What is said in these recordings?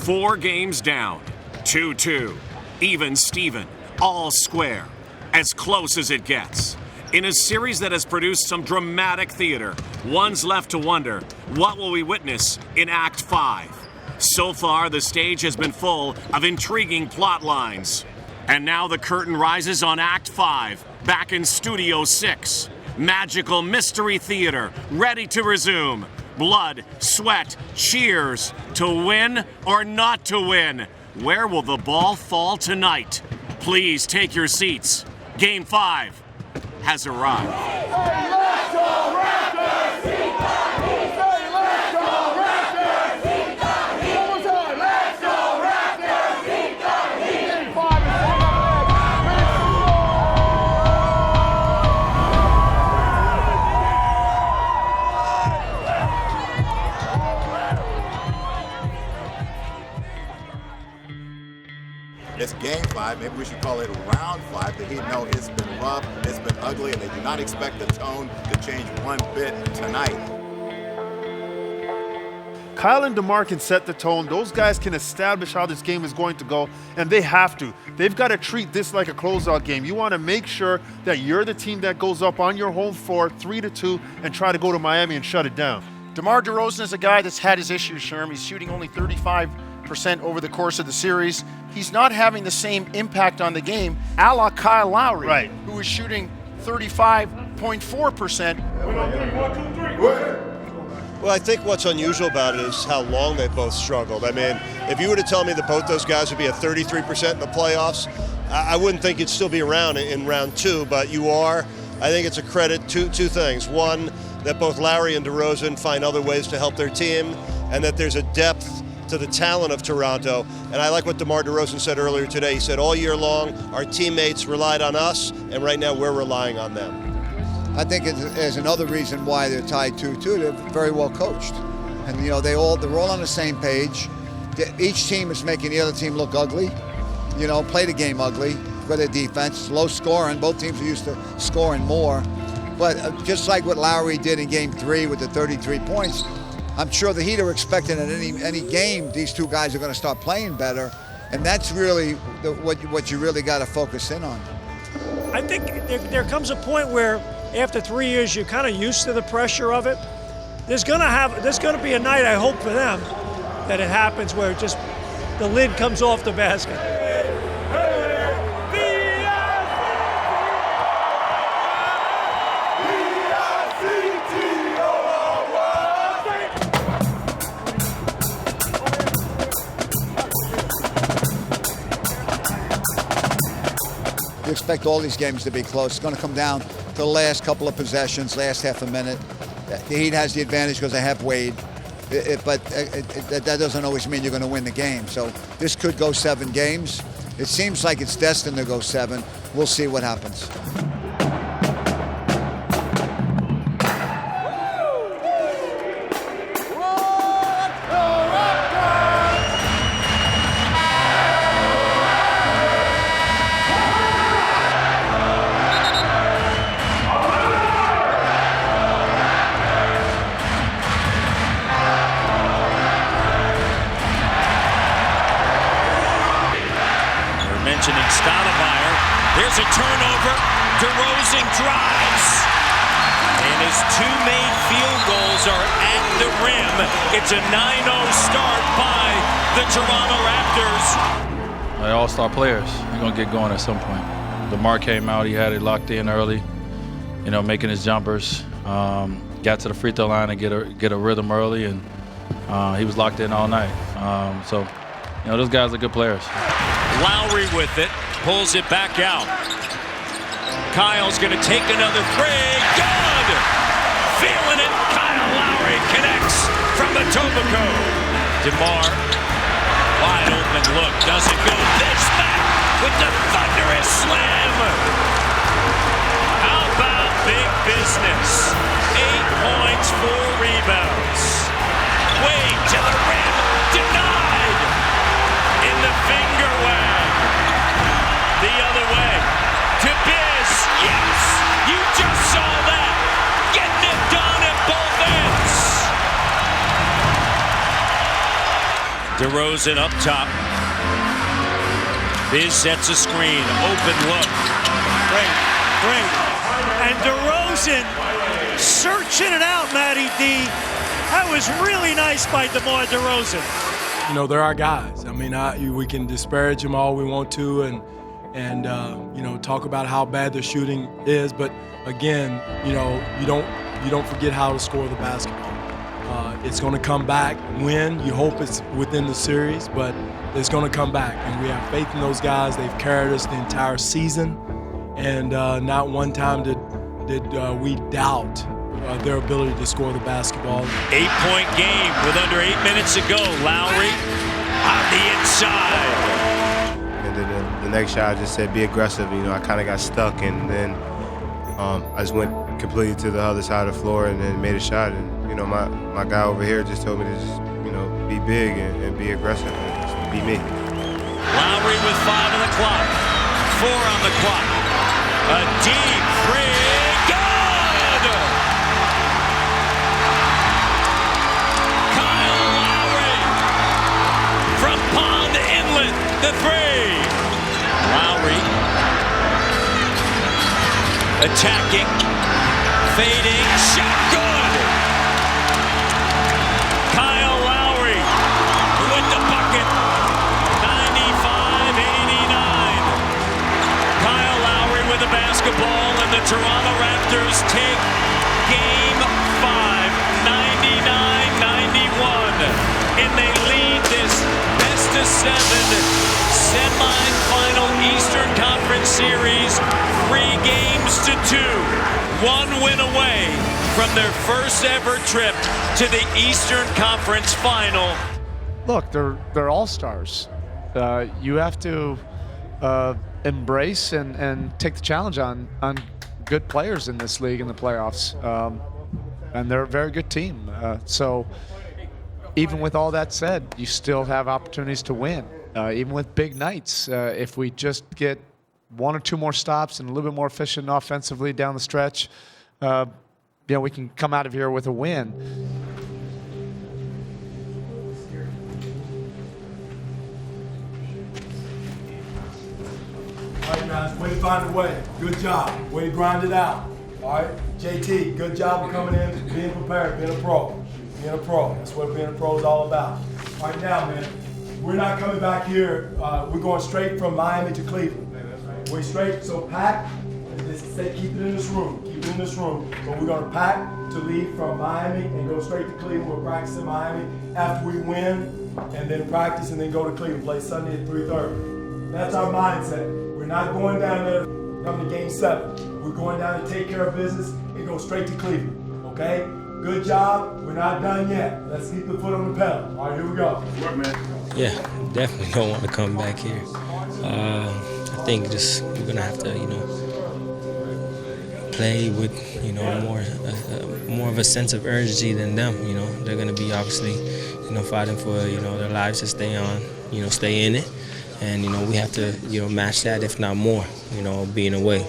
4 games down, 2-2, even Steven, all square, as close as it gets. In a series that has produced some dramatic theater, one's left to wonder, what will we witness in Act 5? So far, the stage has been full of intriguing plot lines. And now the curtain rises on Act 5, back in Studio 6. Magical mystery theater, ready to resume. Blood, sweat, cheers, to win or not to win. Where will the ball fall tonight? Please take your seats. Game 5 has arrived. Let's go Raptors! Let's go Raptors! One more time. Let's go Raptors! Game 5 It's game 5. Maybe we should call it round 5. The Heat know it's been rough, it's been ugly, and they do not expect the tone to change one bit tonight. Kyle and DeMar can set the tone. Those guys can establish how this game is going to go, and they have to. They've got to treat this like a closeout game. You want to make sure that you're the team that goes up on your home floor 3-2 and try to go to Miami and shut it down. DeMar DeRozan is a guy that's had his issues, Sherm. He's shooting only 35% over the course of the series. He's not having the same impact on the game a la Kyle Lowry, right, who is shooting 35.4%. Well, I think what's unusual about it is how long they both struggled. I mean, if you were to tell me that both those guys would be at 33% in the playoffs, I wouldn't think you'd still be around in round 2, but you are. I think it's a credit to two things. One, that both Lowry and DeRozan find other ways to help their team, and that there's a depth to the talent of Toronto. And I like what DeMar DeRozan said earlier today. He said all year long, our teammates relied on us, and right now we're relying on them. I think there's another reason why they're tied 2-2. They're very well coached. And, you know, they're all on the same page. Each team is making the other team look ugly, you know, play the game ugly for their defense. Low scoring. Both teams are used to scoring more. But just like what Lowry did in Game 3 with the 33 points, I'm sure the Heat are expecting at any game these two guys are going to start playing better, and that's really what you really got to focus in on. I think there comes a point where after 3 years you're kind of used to the pressure of it. There's going to be a night, I hope for them, that it happens where just the lid comes off the basket. You expect all these games to be close. It's going to come down to the last couple of possessions, last half a minute. The Heat has the advantage because they have Wade, but that doesn't always mean you're going to win the game. So this could go 7 games. It seems like it's destined to go 7. We'll see what happens. Mentioning Stoudemire. There's a turnover. DeRozan drives. And his 2 made field goals are at the rim. It's a 9-0 start by the Toronto Raptors. They're all-star players. They're going to get going at some point. DeMar came out. He had it locked in early, you know, making his jumpers. Got to the free throw line and get a rhythm early, and he was locked in all night. So, you know, those guys are good players. Lowry with it, pulls it back out. Kyle's going to take another three. Good! Feeling it. Kyle Lowry connects from the Etobicoke. DeMar, wide open look, doesn't go. This back with the thunderous slam. How about big business? 8 points, 4 rebounds. Wade to the rim, denied. In the finger wag. The other way. To Biz. Yes! You just saw that. Getting it done at both ends. DeRozan up top. Biz sets a screen. Open look. Great. And DeRozan searching it out, Matty D. That was really nice by DeMar DeRozan. You know, they're our guys. I mean, we can disparage them all we want to and you know, talk about how bad their shooting is, but again, you know, you don't forget how to score the basketball. It's going to come back when you hope it's within the series, but it's going to come back, and we have faith in those guys. They've carried us the entire season, and not one time did we doubt their ability to score the basketball. 8-point game with under 8 minutes to go. Lowry on the inside. And then the next shot I just said be aggressive. You know, I kind of got stuck, and then I just went completely to the other side of the floor and then made a shot. And you know, my guy over here just told me to just, you know, be big and be aggressive and just be me. Lowry with 5 on the clock, 4 on the clock. A deep three, good! Kyle Lowry from Pond Inlet, the three. Lowry attacking, fading, shot good! Kyle Lowry with the bucket, 95-89. Kyle Lowry with the basketball, and the Toronto Raptors take Game 5, 99-91. And they lead this best-of-7 semi-final Eastern Conference Series 3 games to 2. 1 win away from their first ever trip to the Eastern Conference Final. Look, they're all-stars. You have to embrace and take the challenge on good players in this league in the playoffs. And they're a very good team. So even with all that said, you still have opportunities to win. Even with big nights, if we just get 1 or 2 more stops and a little bit more efficient offensively down the stretch, you know, we can come out of here with a win. All right, guys, way to find a way. Good job. Way to grind it out. All right, JT, good job of coming in, being prepared, being a pro. Being a pro. That's what being a pro is all about. All right, now, man, we're not coming back here. We're going straight from Miami to Cleveland. We're straight, so pack. Just say, keep it in this room. Keep it in this room. But we're going to pack to leave from Miami and go straight to Cleveland. We'll practice in Miami after we win, and then practice, and then go to Cleveland, play Sunday at 3:30. That's our mindset. We're not going down there to come to Game 7. We're going down to take care of business and go straight to Cleveland, okay? Good job. We're not done yet. Let's keep the foot on the pedal. All right, here we go. Work, man. Yeah, definitely don't want to come back here. I think just we're going to have to, you know, play with, you know, more of a sense of urgency than them. You know, they're going to be obviously, you know, fighting for, you know, their lives to stay on, you know, stay in it. And, you know, we have to, you know, match that, if not more, you know, being away.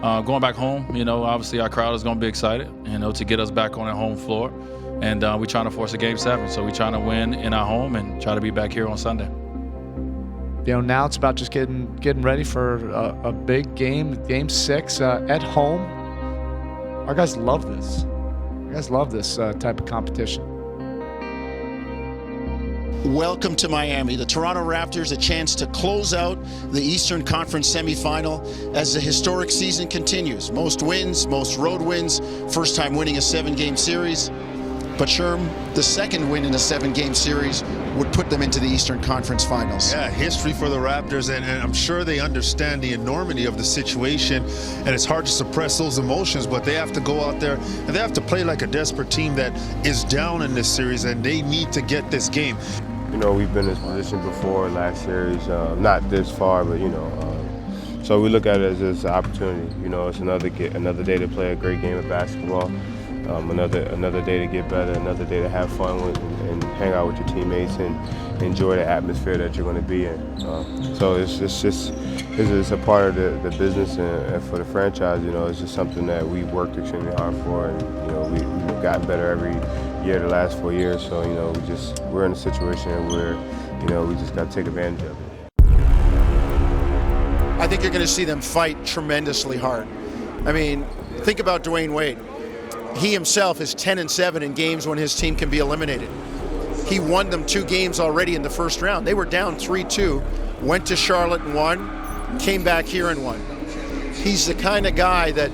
Going back home, you know, obviously our crowd is going to be excited, you know, to get us back on our home floor. And we're trying to force a Game 7. So we're trying to win in our home and try to be back here on Sunday. You know, now it's about just getting ready for a big game, Game 6 at home. Our guys love this. Our guys love this type of competition. Welcome to Miami. The Toronto Raptors a chance to close out the Eastern Conference semifinal as the historic season continues. Most wins, most road wins, first time winning a 7-game series. But Sherm, the second win in a 7-game series would put them into the Eastern Conference Finals. Yeah, history for the Raptors, and I'm sure they understand the enormity of the situation, and it's hard to suppress those emotions, but they have to go out there and they have to play like a desperate team that is down in this series, and they need to get this game. You know, we've been in this position before last series, not this far, but, you know, so we look at it as an opportunity. You know, it's another day to play a great game of basketball. another day to get better, another day to have fun with and hang out with your teammates and enjoy the atmosphere that you're going to be in. So it's a part of the business and for the franchise. It's just something that we worked extremely hard for, and we've gotten better every year the last 4 years. So we're in a situation where we just got to take advantage of it. I think you're going to see them fight tremendously hard. I mean, think about Dwayne Wade. He himself is 10-7 in games when his team can be eliminated. He won them 2 games already in the first round. They were down 3-2, went to Charlotte and won, came back here and won. He's the kind of guy that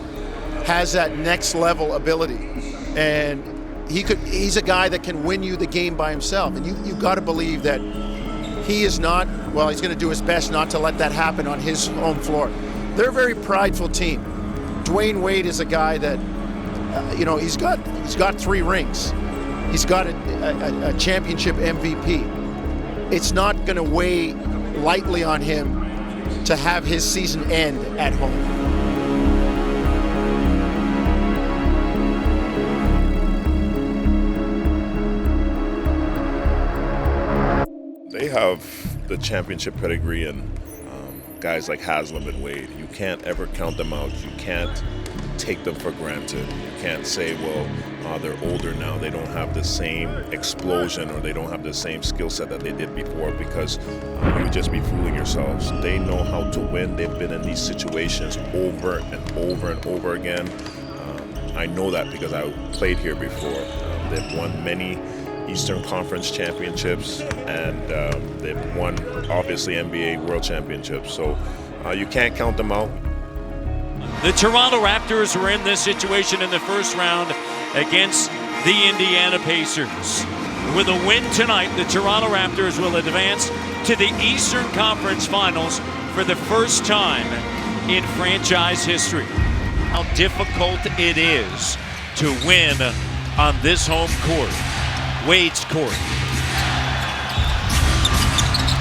has that next level ability. And he's a guy that can win you the game by himself. And you've got to believe that he is not, well, he's going to do his best not to let that happen on his home floor. They're a very prideful team. Dwayne Wade is a guy that, he's got 3 rings. He's got a championship MVP. It's not going to weigh lightly on him to have his season end at home. They have the championship pedigree and guys like Haslam and Wade. You can't ever count them out. You can't take them for granted. You can't say, well, they're older now. They don't have the same explosion or they don't have the same skill set that they did before, because you would just be fooling yourselves. They know how to win. They've been in these situations over and over and over again. I know that because I played here before. They've won many Eastern Conference championships, and they've won, obviously, NBA World Championships. So you can't count them out. The Toronto Raptors were in this situation in the first round against the Indiana Pacers. With a win tonight, the Toronto Raptors will advance to the Eastern Conference Finals for the first time in franchise history. How difficult it is to win on this home court. Wade's court.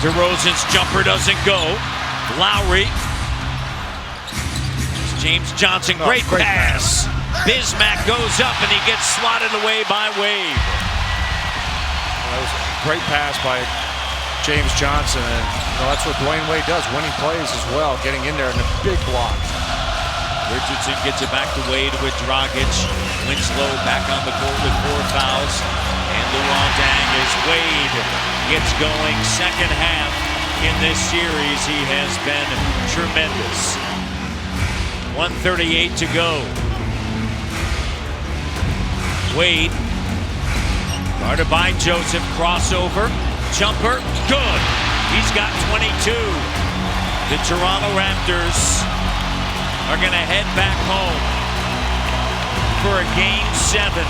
DeRozan's jumper doesn't go. Lowry. James Johnson, great pass. Bismack goes up and he gets swatted away by Wade. That was a great pass by James Johnson, and that's what Dwayne Wade does, winning plays as well, getting in there in a big block. Richardson gets it back to Wade with Dragic. Winslow back on the court with 4 fouls. And Luol Deng as Wade gets going second half in this series. He has been tremendous. 1:38 to go. Wade, guarded by Joseph, crossover, jumper, good. He's got 22. The Toronto Raptors are going to head back home for a Game 7.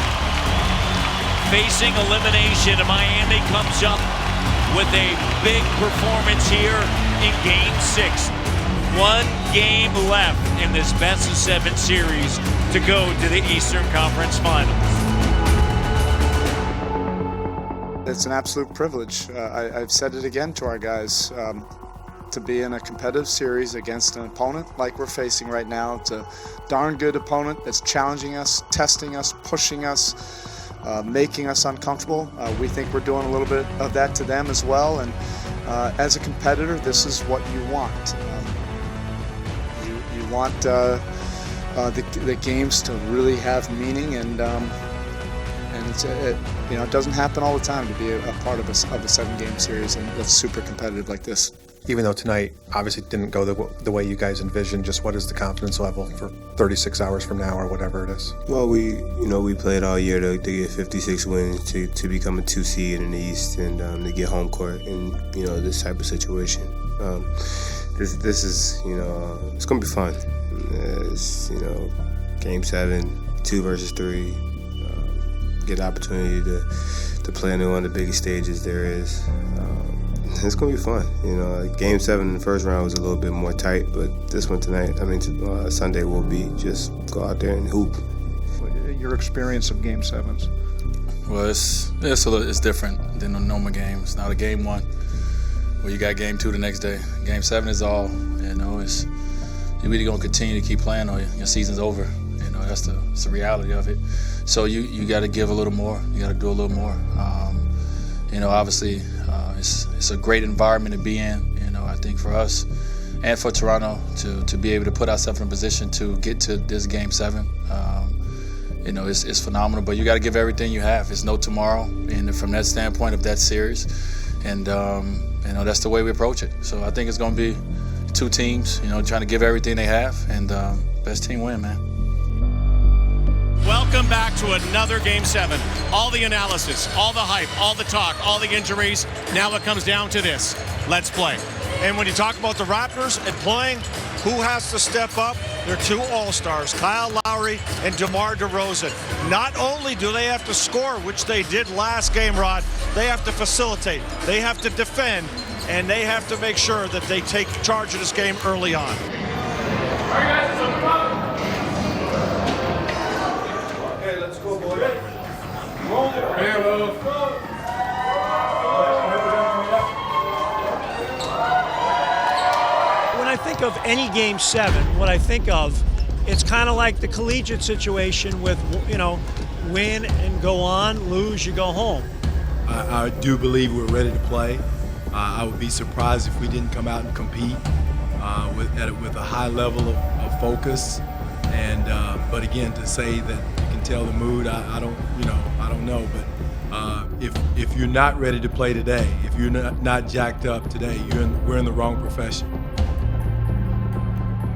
Facing elimination, Miami comes up with a big performance here in Game 6. 1 game left in this best-of-7 series to go to the Eastern Conference Finals. It's an absolute privilege. I've said it again to our guys. To be in a competitive series against an opponent like we're facing right now. It's a darn good opponent that's challenging us, testing us, pushing us, making us uncomfortable. We think we're doing a little bit of that to them as well. And as a competitor, this is what you want. You want the games to really have meaning, and it doesn't happen all the time to be a part of a 7-game series and that's super competitive like this. Even though tonight obviously didn't go the way you guys envisioned, just what is the confidence level for 36 hours from now or whatever it is? Well, we played all year to get 56 wins to become a 2 seed in the East and to get home court in this type of situation. This is it's gonna be fun. It's Game 7, 2 versus 3. Get the opportunity to play on one of the biggest stages there is. It's going to be fun. Game 7 in the first round was a little bit more tight, but this one Sunday will be just go out there and hoop. Your experience of Game 7s? Well, it's different than a normal game. It's not a Game 1 where you got Game 2 the next day. Game 7 is all, you're either going to continue to keep playing or your season's over. That's the reality of it. So you got to give a little more. You got to do a little more. Obviously, it's a great environment to be in. I think for us and for Toronto to be able to put ourselves in a position to get to this Game 7. It's phenomenal, but you got to give everything you have. It's no tomorrow, and from that standpoint of that series, and that's the way we approach it. So I think it's going to be two teams, trying to give everything they have, and best team win, man. Welcome back to another Game 7. All the analysis, all the hype, all the talk, all the injuries. Now it comes down to this. Let's play. And when you talk about the Raptors and playing, who has to step up? They're two all-stars, Kyle Lowry and DeMar DeRozan. Not only do they have to score, which they did last game, Rod, they have to facilitate, they have to defend, and they have to make sure that they take charge of this game early on. Okay, let's go, boys. When I think of any Game 7, what I think of, it's kind of like the collegiate situation with, win and go on, lose, you go home. I do believe we're ready to play. I would be surprised if we didn't come out and compete with a high level of focus. But again, to say that you can tell the mood, I don't know. But if you're not ready to play today, if you're not jacked up today, we're in the wrong profession.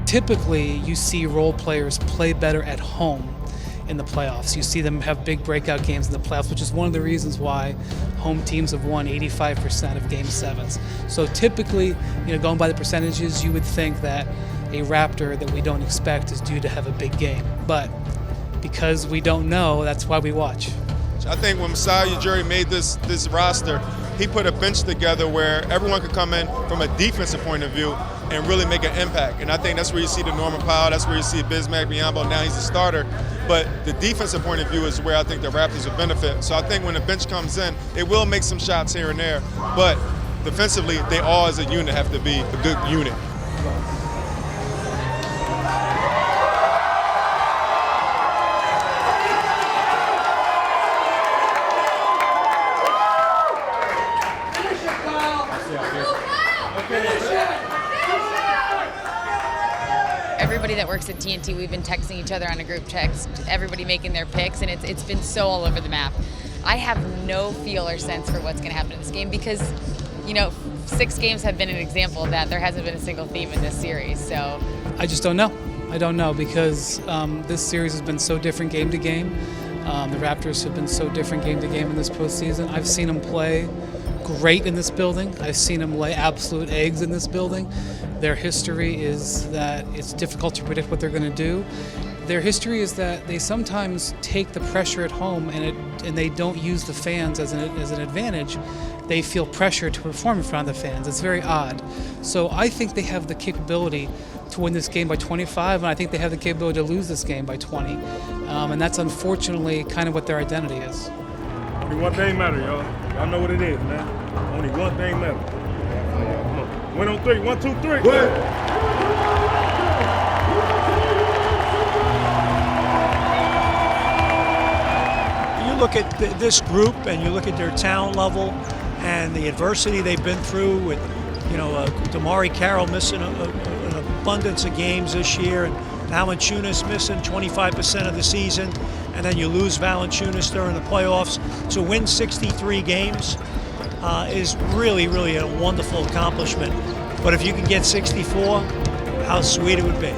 Typically, you see role players play better at home in the playoffs. You see them have big breakout games in the playoffs, which is one of the reasons why home teams have won 85% of Game 7s. So typically, going by the percentages, you would think that a Raptor that we don't expect is due to have a big game. But because we don't know, that's why we watch. I think when Masai Ujiri made this roster, he put a bench together where everyone could come in from a defensive point of view and really make an impact. And I think that's where you see the Norman Powell, that's where you see Bismack Biyombo, now he's a starter. But the defensive point of view is where I think the Raptors will benefit. So I think when the bench comes in, it will make some shots here and there. But defensively, they all as a unit have to be a good unit. Everybody that works at TNT, we've been texting each other on a group text, everybody making their picks, and it's been so all over the map. I have no feel or sense for what's going to happen in this game because, 6 games have been an example of that. There hasn't been a single theme in this series, so. I just don't know. I don't know because this series has been so different game to game. The Raptors have been so different game to game in this postseason. I've seen them play great in this building. I've seen them lay absolute eggs in this building. Their history is that it's difficult to predict what they're going to do. Their history is that they sometimes take the pressure at home and they don't use the fans as an advantage. They feel pressure to perform in front of the fans. It's very odd. So I think they have the capability to win this game by 25, and I think they have the capability to lose this game by 20. And that's unfortunately kind of what their identity is. Only one thing matters, y'all. Y'all know what it is, man. Only one thing matters. Come on. Win on 3. 1, 2, 3. Win. You look at this group and you look at their talent level and the adversity they've been through with, Damari Carroll missing an abundance of games this year and Valanciunas missing 25% of the season, and then you lose Valanciunas during the playoffs. To win 63 games is really, really a wonderful accomplishment. But if you can get 64, how sweet it would be.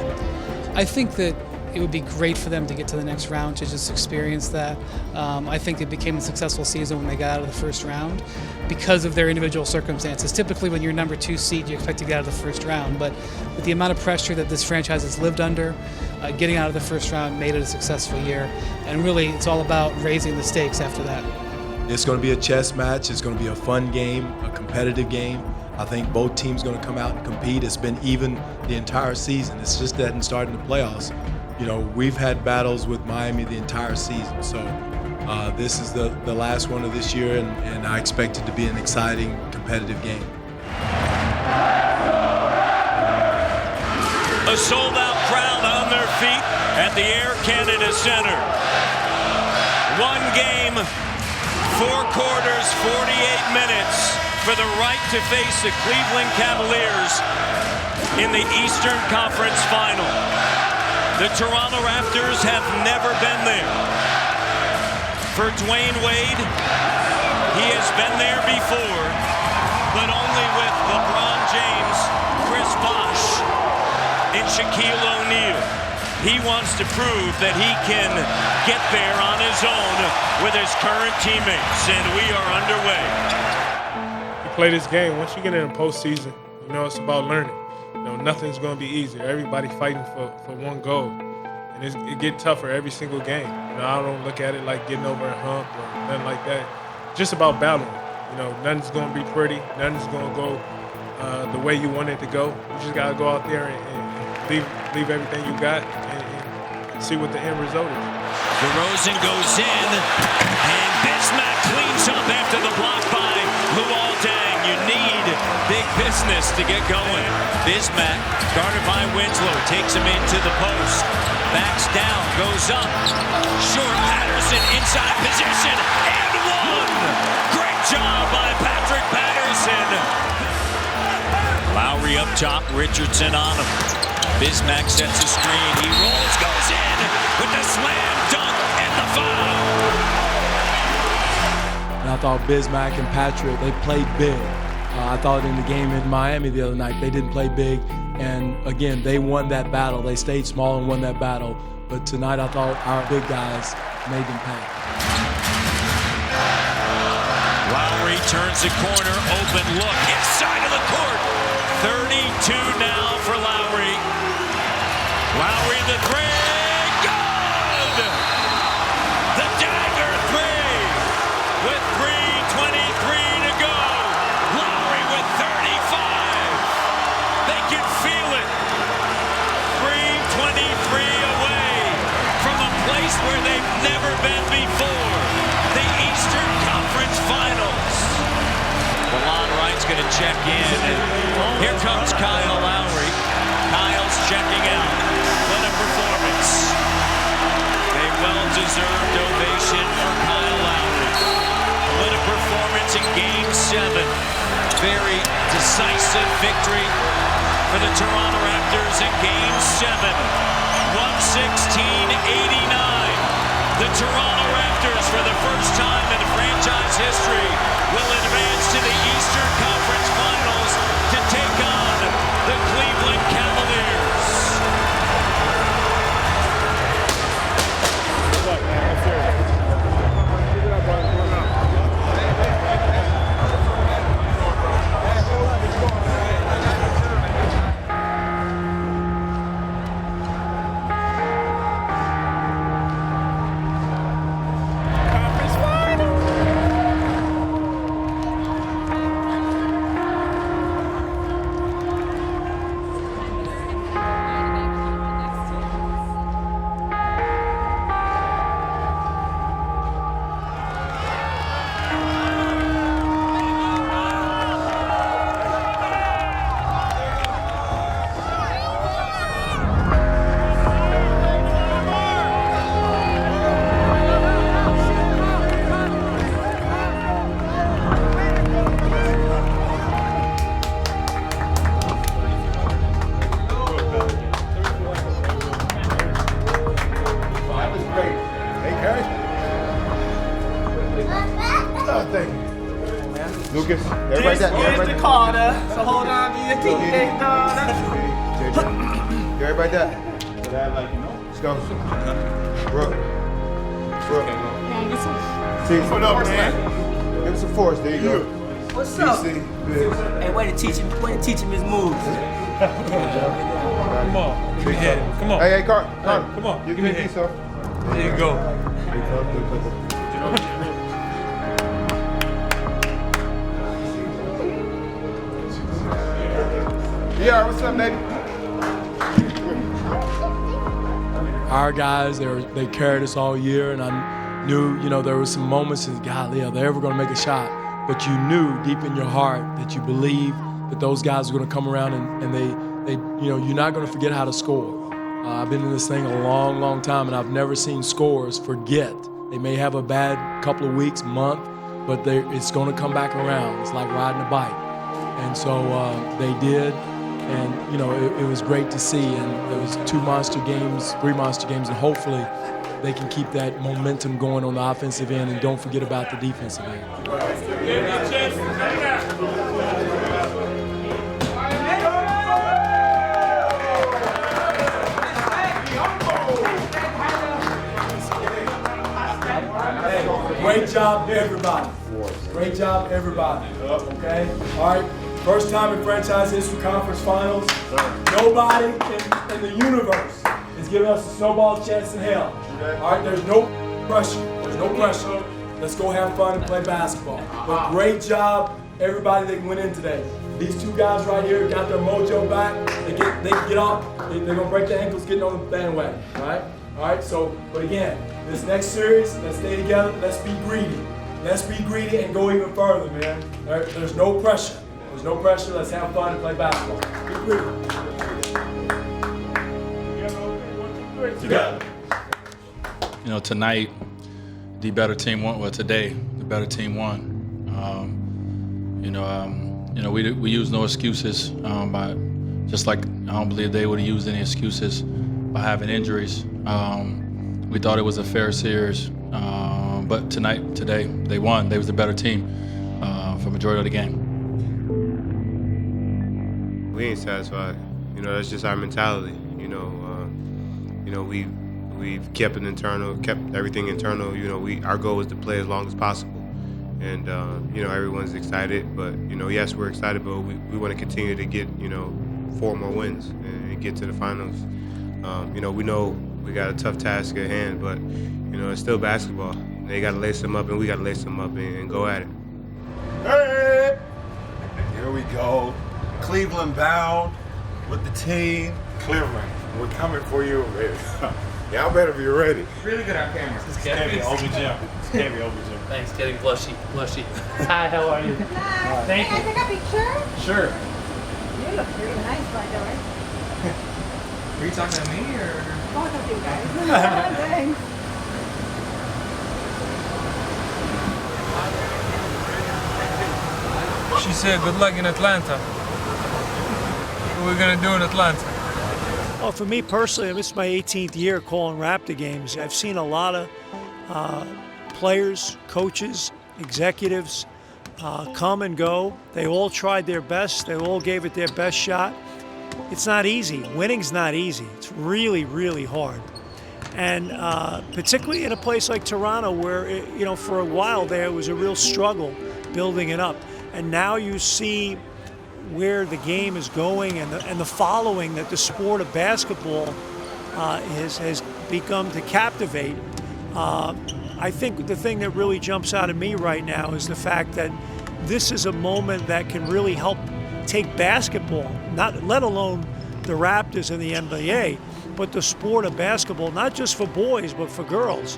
I think that it would be great for them to get to the next round to just experience that. I think it became a successful season when they got out of the first round because of their individual circumstances. Typically when you're number 2 seed, you expect to get out of the first round, but with the amount of pressure that this franchise has lived under, getting out of the first round made it a successful year, and really it's all about raising the stakes after that. It's going to be a chess match. It's going to be a fun game, a competitive game. I think both teams are going to come out and compete. It's been even the entire season. It's just that in starting the playoffs, we've had battles with Miami the entire season. So this is the last one of this year, and I expect it to be an exciting, competitive game. A sold-out crowd on their feet. at the Air Canada Center. 1 game, 4 quarters, 48 minutes for the right to face the Cleveland Cavaliers in the Eastern Conference Final. The Toronto Raptors have never been there. For Dwayne Wade, he has been there before, but only with LeBron James, Chris Bosh, and Shaquille O'Neal. He wants to prove that he can get there on his own with his current teammates, and we are underway. You play this game, once you get in the postseason, you know it's about learning. You know, nothing's going to be easy. Everybody fighting for one goal, and it gets tougher every single game. You know, I don't look at it like getting over a hump or nothing like that. It's just about battling. You know, nothing's going to be pretty. Nothing's going to go the way you want it to go. You just got to go out there and leave everything you got and see what the end result is. DeRozan goes in, and Bismack cleans up after the block by Luol Deng. You need big business to get going. Bismack, guarded by Winslow, takes him into the post. Backs down, goes up. Short Patterson, inside position, and one! Great job by Patrick Patterson. Lowry up top, Richardson on him. Bismack sets a screen, he rolls, goes in with the slam dunk and the foul. And I thought Bismack and Patrick, they played big. I thought in the game in Miami the other night, they didn't play big. And again, they won that battle. They stayed small and won that battle. But tonight I thought our big guys made them pay. Lowry turns the corner, open look, inside of the court. 32 now for Lowry. Lowry the three, good! The dagger three with 3:23 to go. Lowry with 35. They can feel it. 3:23 away from a place where they've never been before. The Eastern Conference Finals. Delon Wright's going to check in. And here comes Kyle Lowry. Kyle's checking out. What a performance. A well-deserved ovation for Kyle Lowry. What a performance in Game 7. Very decisive victory for the Toronto Raptors in Game 7. 116-89. The Toronto Raptors, for the first time in franchise history, will advance to the Eastern Conference Finals to take on the Cleveland Cavaliers. Lucas, everybody that. Here's the Carter, so hold on to your teammate, daughter. Everybody that. Let's go. Brooke. See, What up, man? Give him some force. There you go. What's up? Hey, way to teach him his moves. Come on. Big head. Come on. Hey, Carter. Come on. You give me a piece, sir. There you go. Yeah, what's up, baby? Our guys, they carried us all year, and I knew, there were some moments that, golly, are they ever going to make a shot? But you knew deep in your heart that you believed that those guys were going to come around and they you're not going to forget how to score. I've been in this thing a long, long time, and I've never seen scorers forget. They may have a bad couple of weeks, month, but it's going to come back around. It's like riding a bike. And so they did, and, you know, it was great to see. And there was 2 monster games, 3 monster games, and hopefully they can keep that momentum going on the offensive end and don't forget about the defensive end. Great job, everybody. Great job, everybody. Okay? All right. First time in franchise history conference finals. Nobody in the universe is giving us a snowball chance in hell. All right? There's no pressure. There's no pressure. Let's go have fun and play basketball. But great job, everybody that went in today. These 2 guys right here got their mojo back. They can get off. They're gonna break their ankles getting on the bandwagon. All right? All right. So, but again, this next series, let's stay together. Let's be greedy. Let's be greedy and go even further, man. There's no pressure. There's no pressure. Let's have fun and play basketball. Be greedy. You got it. You know, tonight, the better team won. Well, today, the better team won. We use no excuses. Just like I don't believe they would have used any excuses by having injuries. We thought it was a fair series, but today, they won. They was the better team for majority of the game. We ain't satisfied. You know, that's just our mentality. We've kept it internal, kept everything internal. You know, our goal is to play as long as possible, and everyone's excited. But yes, we're excited, but we want to continue to get 4 more wins and get to the finals. We know we got a tough task at hand, but it's still basketball. They got to lace them up, and we got to lace them up and go at it. Hey! Here we go. Cleveland bound with the team. Cleveland, we're coming for you, baby. Y'all better be ready. Really good on camera. This can't be over, Jim. This can't be over, Jim. Thanks, getting blushy. Hi, how are you? Hi. Thank you. Can I take a picture? Sure. You look pretty nice, by the way. Are you talking to me or? Both of you guys. Thanks. She said good luck in Atlanta. What are we going to do in Atlanta? Well, for me personally, this is my 18th year calling Raptor games. I've seen a lot of players, coaches, executives come and go. They all tried their best. They all gave it their best shot. It's not easy. Winning's not easy. It's really, really hard. And particularly in a place like Toronto where, for a while there it was a real struggle building it up. And now you see where the game is going and the following that the sport of basketball has begun to captivate. I think the thing that really jumps out at me right now is the fact that this is a moment that can really help take basketball, let alone the Raptors and the NBA, but the sport of basketball, not just for boys but for girls,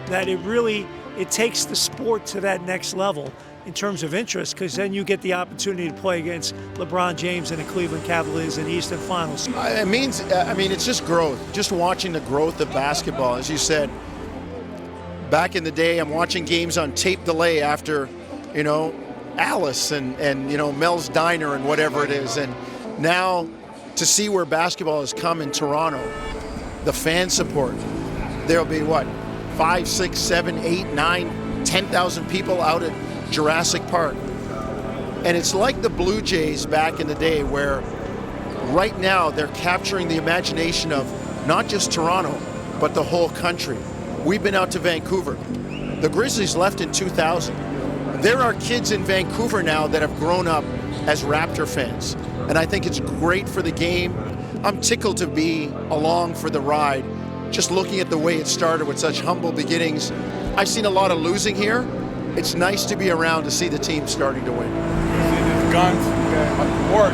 that it takes the sport to that next level in terms of interest, because then you get the opportunity to play against LeBron James and the Cleveland Cavaliers in the Eastern Finals. It's just growth. Just watching the growth of basketball. As you said, back in the day, I'm watching games on tape delay after, Alice and Mel's Diner and whatever it is. And now to see where basketball has come in Toronto, the fan support, there'll be 5, 6, 7, 8, 9, 10,000 people out at Jurassic Park. And it's like the Blue Jays back in the day where right now they're capturing the imagination of not just Toronto, but the whole country. We've been out to Vancouver. The Grizzlies left in 2000. There are kids in Vancouver now that have grown up as Raptor fans. And I think it's great for the game. I'm tickled to be along for the ride, just looking at the way it started with such humble beginnings. I've seen a lot of losing here. It's nice to be around to see the team starting to win. See these guns, okay, work.